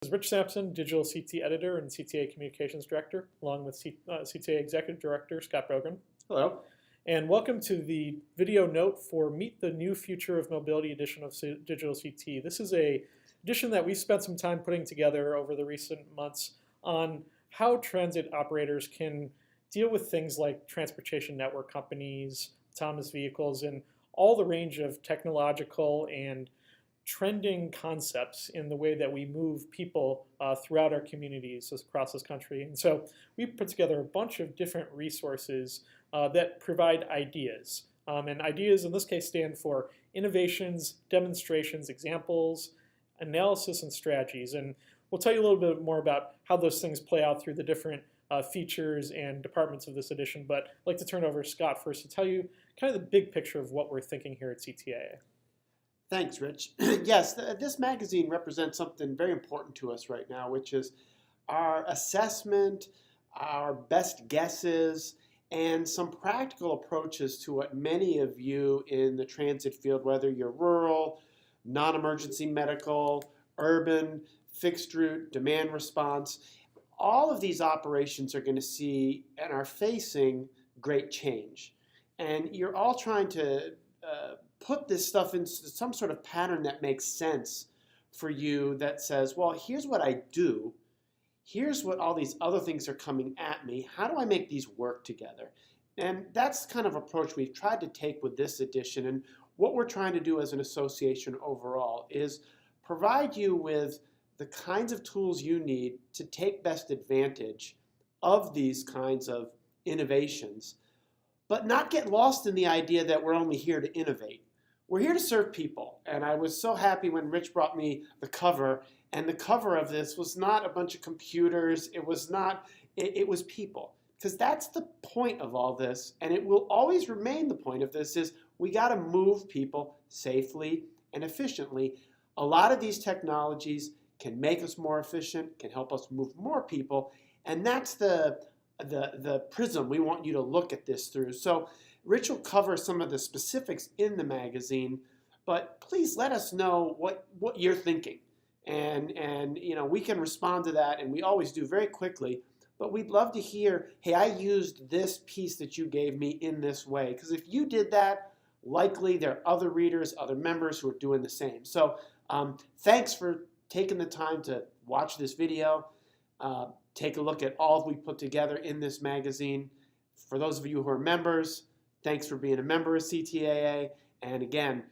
is Rich Sampson, DigitalCT editor and CTAA communications director, along with CTAA executive director Scott Bogren. Hello. And welcome to the video note for Meet the New Future of Mobility edition of DigitalCT. This is a edition that we spent some time putting together over the recent months on how transit operators can deal with things like transportation network companies, autonomous vehicles, and all the range of technological and trending concepts in the way that we move people throughout our communities across this country. And so we put together a bunch of different resources that provide ideas. And ideas in this case stand for innovations, demonstrations, examples, analysis, and strategies. And we'll tell you a little bit more about how those things play out through the different features and departments of this edition. But I'd like to turn it over to Scott first to tell you kind of the big picture of what we're thinking here at CTAA. Thanks, Rich. Yes, this magazine represents something very important to us right now, which is our assessment, our best guesses, and some practical approaches to what many of you in the transit field, whether you're rural, non-emergency medical, urban, fixed route, demand response, all of these operations are going to see and are facing great change. And you're all trying to put this stuff into some sort of pattern that makes sense for you, that says, well, here's what I do. Here's what all these other things are coming at me. How do I make these work together? And that's the kind of approach we've tried to take with this edition. And what we're trying to do as an association overall is provide you with the kinds of tools you need to take best advantage of these kinds of innovations, but not get lost in the idea that we're only here to innovate. We're here to serve people. And I was so happy when Rich brought me the cover, and the cover of this was not a bunch of computers. It was people. Because that's the point of all this, and it will always remain the point of this, is we got to move people safely and efficiently. A lot of these technologies can make us more efficient, can help us move more people, and that's the prism we want you to look at this through. So Rich will cover some of the specifics in the magazine, but please let us know what you're thinking. And you know, we can respond to that, and we always do very quickly, but we'd love to hear, hey, I used this piece that you gave me in this way. Because if you did that, likely there are other readers, other members who are doing the same. So thanks for taking the time to watch this video. Take a look at all we put together in this magazine. For those of you who are members, thanks for being a member of CTAA. And again,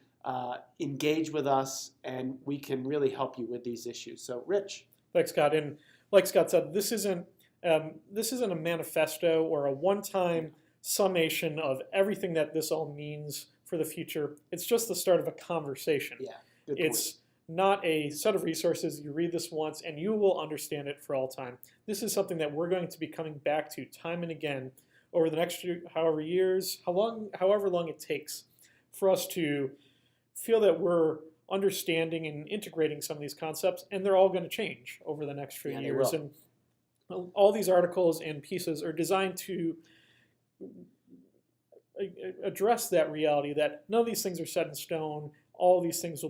engage with us, and we can really help you with these issues. So, Rich. Thanks, Scott. And like Scott said, this isn't a manifesto or a one-time summation of everything that this all means for the future. It's just the start of a conversation. Yeah, good point. It's not a set of resources. You read this once and you will understand it for all time. This is something that we're going to be coming back to time and again over the next however long it takes for us to feel that we're understanding and integrating some of these concepts, and they're all going to change over the next few years. And all these articles and pieces are designed to address that reality that none of these things are set in stone. All these things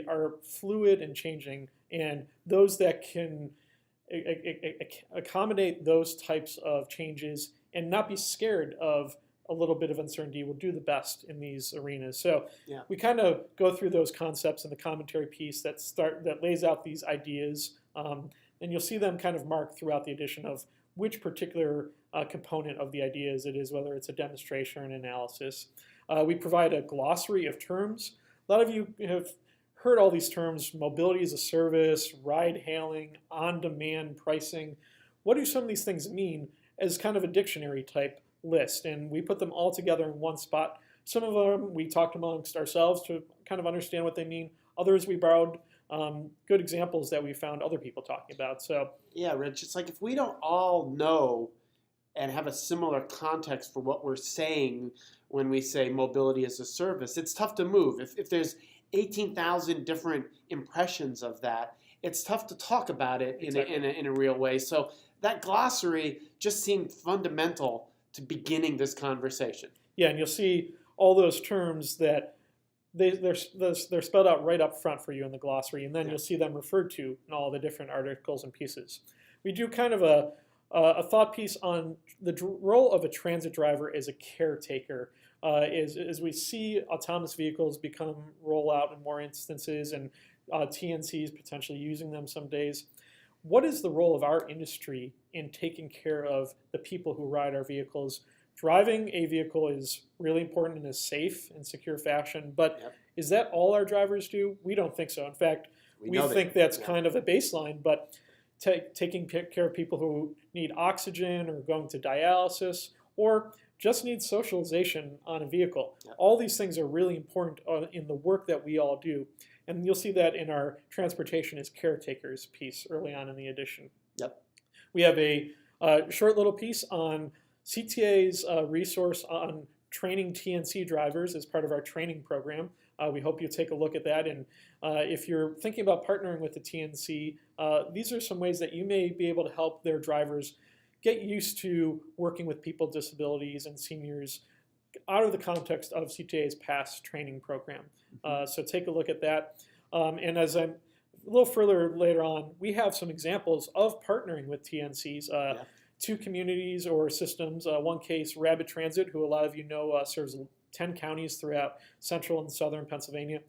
are fluid and changing, and those that can accommodate those types of changes and not be scared of a little bit of uncertainty will do the best in these arenas. So yeah, we kind of go through those concepts in the commentary piece that lays out these ideas, and you'll see them kind of marked throughout the edition of which particular component of the ideas it is, whether it's a demonstration or an analysis. We provide a glossary of terms. A lot of you have heard all these terms: mobility as a service, ride hailing, on-demand pricing. What do some of these things mean as kind of a dictionary type list? And we put them all together in one spot. Some of them we talked amongst ourselves to kind of understand what they mean. Others we borrowed good examples that we found other people talking about. So yeah, Rich, it's like if we don't all know and have a similar context for what we're saying when we say mobility as a service, it's tough to move. If there's 18,000 different impressions of that, it's tough to talk about it in a real way. So that glossary just seemed fundamental to beginning this conversation. Yeah, and you'll see all those terms that they're spelled out right up front for you in the glossary, and then Yeah. you'll see them referred to in all the different articles and pieces. We do kind of a thought piece on the role of a transit driver as a caretaker. As we see autonomous vehicles become roll out in more instances and TNCs potentially using them some days, what is the role of our industry in taking care of the people who ride our vehicles? Driving a vehicle is really important in a safe and secure fashion, but Yep. is that all our drivers do? We don't think so. In fact, we know think that, that's yeah. kind of a baseline, but taking care of people who need oxygen or going to dialysis or just need socialization on a vehicle. Yep. All these things are really important in the work that we all do. And you'll see that in our transportation as caretakers piece early on in the edition. Yep. We have a short little piece on CTAA's resource on training TNC drivers as part of our training program. We hope you'll take a look at that. And if you're thinking about partnering with the TNC, these are some ways that you may be able to help their drivers get used to working with people with disabilities and seniors out of the context of CTAA's past training program. So take a look at that. And as I'm a little further later on, we have some examples of partnering with TNCs. Yeah. Two communities or systems. One case, Rapid Transit, who a lot of you know serves 10 counties throughout central and southern Pennsylvania,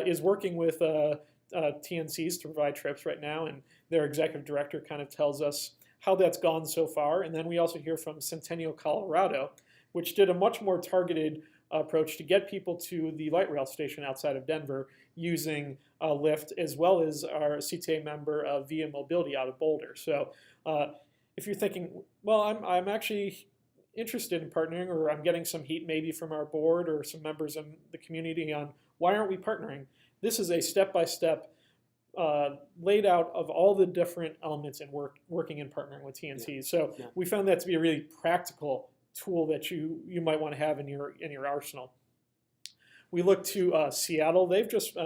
is working with TNCs to provide trips right now, and their executive director kind of tells us how that's gone so far. And then we also hear from Centennial, Colorado, which did a much more targeted approach to get people to the light rail station outside of Denver using Lyft, as well as our CTA member Via Mobility out of Boulder. So if you're thinking, well, I'm actually interested in partnering, or I'm getting some heat maybe from our board or some members in the community on why aren't we partnering, this is a step-by-step laid out of all the different elements in working and partnering with TNCs. Yeah. So Yeah. we found that to be a really practical tool that you might want to have in your arsenal. We look to Seattle. They've just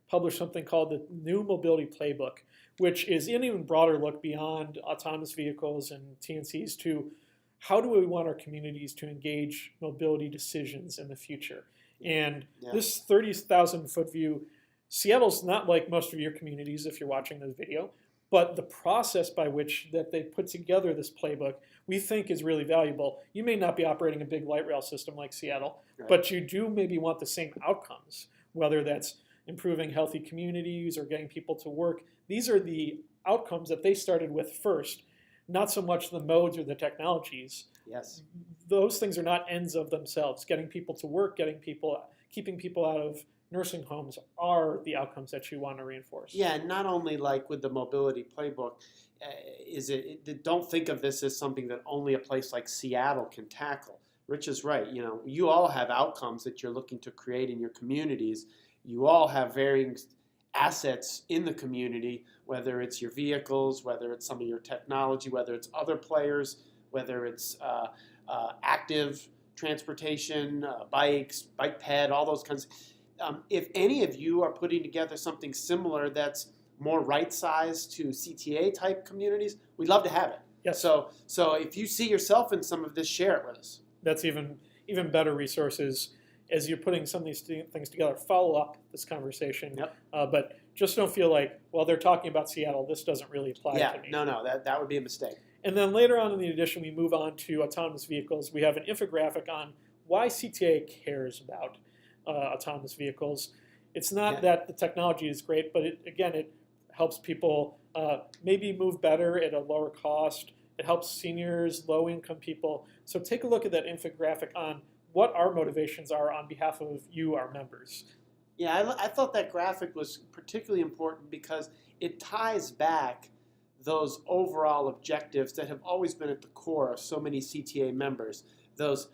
published something called the New Mobility Playbook, which is an even broader look beyond autonomous vehicles and TNCs to how do we want our communities to engage mobility decisions in the future. And this 30,000 foot view, Seattle's not like most of your communities if you're watching this video, but the process by which that they put together this playbook we think is really valuable. You may not be operating a big light rail system like Seattle, but you do maybe want the same outcomes, whether that's improving healthy communities or getting people to work. These are the outcomes that they started with first, not so much the modes or the technologies. Yes. Those things are not ends of themselves. Getting people to work, keeping people out of nursing homes are the outcomes that you want to reinforce. Yeah, and not only like with the mobility playbook, don't think of this as something that only a place like Seattle can tackle. Rich is right. You know, you all have outcomes that you're looking to create in your communities. You all have varying assets in the community, whether it's your vehicles, whether it's some of your technology, whether it's other players, whether it's active transportation, bikes, bike ped, all those kinds. If any of you are putting together something similar that's more right-sized to CTA type communities, we'd love to have it. Yes. So if you see yourself in some of this, share it with us. That's even better resources as you're putting some of these things together. Follow up this conversation. Yep. But just don't feel like, well, they're talking about Seattle, this doesn't really apply to me. No, that would be a mistake. And then later on in the edition, we move on to autonomous vehicles. We have an infographic on why CTA cares about autonomous vehicles. It's not that the technology is great, but it helps people maybe move better at a lower cost. It helps seniors, low-income people. So take a look at that infographic on what our motivations are on behalf of you, our members. Yeah, I thought that graphic was particularly important because it ties back those overall objectives that have always been at the core of so many CTA members, those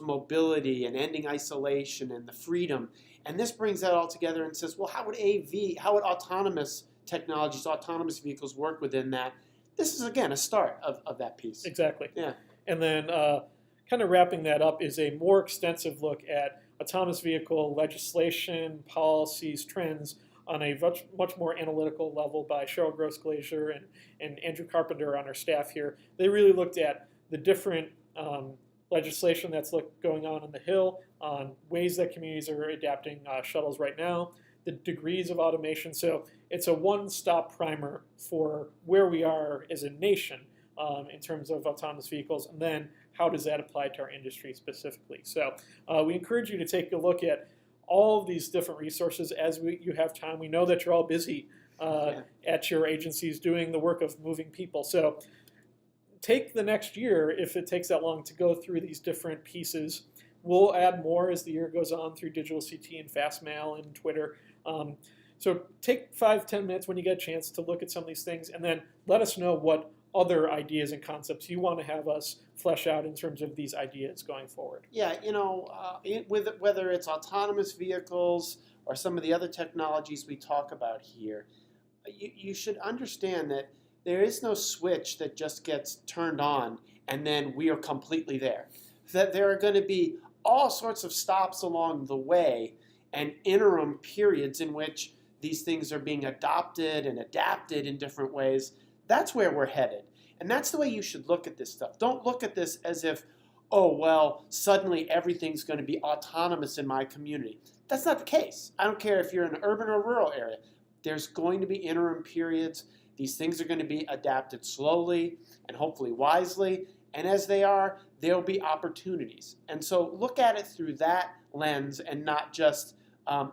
mobility and ending isolation and the freedom. And this brings that all together and says, well, how would autonomous technologies, autonomous vehicles work within that? This is, again, a start of that piece. Exactly. Yeah. And then kind of wrapping that up is a more extensive look at autonomous vehicle legislation, policies, trends on a much more analytical level by Cheryl Gross-Glazer and Andrew Carpenter on our staff here. They really looked at the different legislation that's going on the Hill, on ways that communities are adapting shuttles right now, the degrees of automation. So it's a one-stop primer for where we are as a nation in terms of autonomous vehicles, and then how does that apply to our industry specifically. So we encourage you to take a look at all of these different resources as you have time. We know that you're all busy at your agencies doing the work of moving people. So take the next year, if it takes that long, to go through these different pieces. We'll add more as the year goes on through DigitalCT and Fastmail and Twitter. So take 5-10 minutes when you get a chance to look at some of these things, and then let us know what other ideas and concepts you want to have us flesh out in terms of these ideas going forward. Yeah, whether it's autonomous vehicles or some of the other technologies we talk about here, you should understand that there is no switch that just gets turned on and then we are completely there. That there are going to be all sorts of stops along the way and interim periods in which these things are being adopted and adapted in different ways. That's where we're headed. And that's the way you should look at this stuff. Don't look at this as if, oh, well, suddenly everything's going to be autonomous in my community. That's not the case. I don't care if you're in an urban or rural area. There's going to be interim periods. These things are going to be adapted slowly and hopefully wisely. And as they are, there'll be opportunities. And so look at it through that lens and not just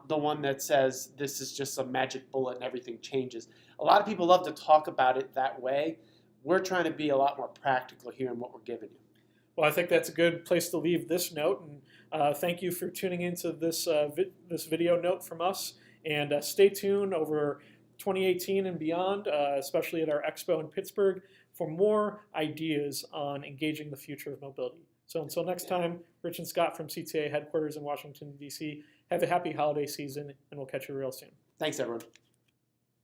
the one that says this is just some magic bullet and everything changes. A lot of people love to talk about it that way. We're trying to be a lot more practical here in what we're giving you. Well, I think that's a good place to leave this note. And thank you for tuning into this video note from us. And stay tuned over 2018 and beyond, especially at our expo in Pittsburgh, for more ideas on engaging the future of mobility. So until next time, Rich and Scott from CTAA headquarters in Washington, D.C., have a happy holiday season, and we'll catch you real soon. Thanks, everyone.